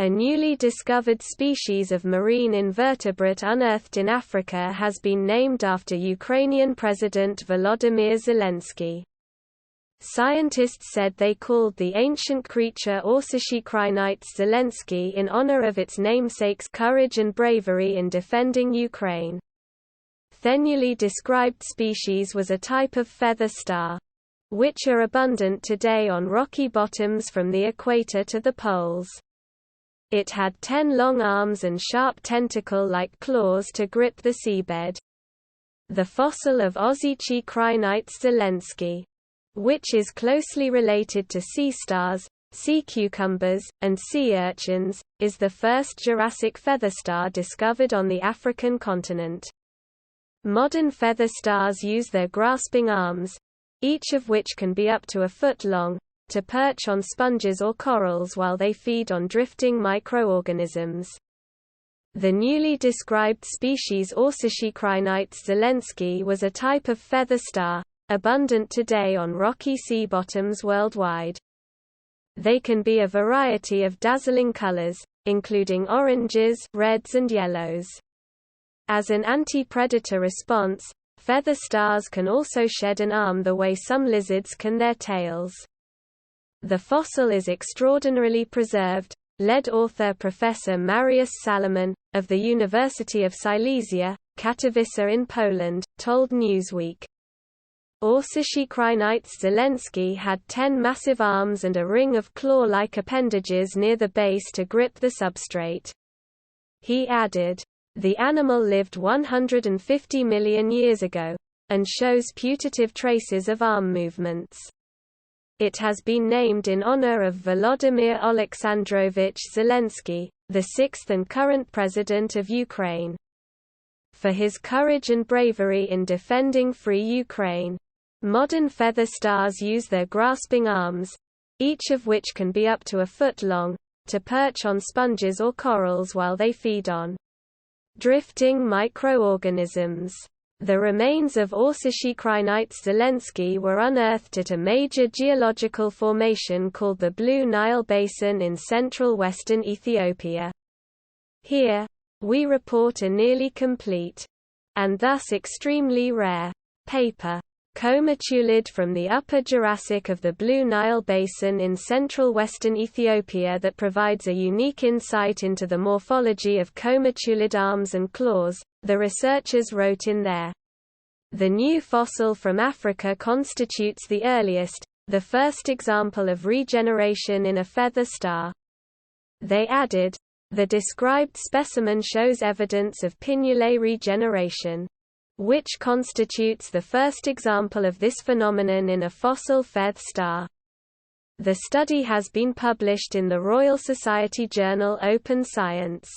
A newly discovered species of marine invertebrate unearthed in Africa has been named after Ukrainian President Volodymyr Zelenskyyi. Scientists said they called the ancient creature A.zelenskyyi in honor of its namesake's courage and bravery in defending Ukraine. The newly described species was a type of feather star, which are abundant today on rocky bottoms from the equator to the poles. It had 10 long arms and sharp tentacle-like claws to grip the seabed. The fossil of A.zelenskyyi, which is closely related to sea stars, sea cucumbers, and sea urchins, is the first Jurassic feather star discovered on the African continent. Modern feather stars use their grasping arms, each of which can be up to a foot long, to perch on sponges or corals while they feed on drifting microorganisms. The newly described species A.zelenskyyi was a type of feather star, abundant today on rocky sea bottoms worldwide. They can be a variety of dazzling colors, including oranges, reds and yellows. As an anti-predator response, feather stars can also shed an arm the way some lizards can their tails. The fossil is extraordinarily preserved, lead author Professor Mariusz Salomon, of the University of Silesia, Katowice in Poland, told Newsweek. A.zelenskyyi had 10 massive arms and a ring of claw-like appendages near the base to grip the substrate. He added, "The animal lived 150 million years ago, and shows putative traces of arm movements." It has been named in honor of Volodymyr Alexandrovich Zelenskyyi, the sixth and current president of Ukraine, for his courage and bravery in defending free Ukraine. Modern feather stars use their grasping arms, each of which can be up to a foot long, to perch on sponges or corals while they feed on drifting microorganisms. The remains of A.zelenskyyi were unearthed at a major geological formation called the Blue Nile Basin in central western Ethiopia. Here, we report a nearly complete, and thus extremely rare, paper, Comatuolid from the Upper Jurassic of the Blue Nile Basin in central western Ethiopia that provides a unique insight into the morphology of comatuolid arms and claws, the researchers wrote in there. The new fossil from Africa constitutes the earliest, the first example of regeneration in a feather star. They added, the described specimen shows evidence of pinnulae regeneration, which constitutes the first example of this phenomenon in a fossil feather star. The study has been published in the Royal Society journal Open Science.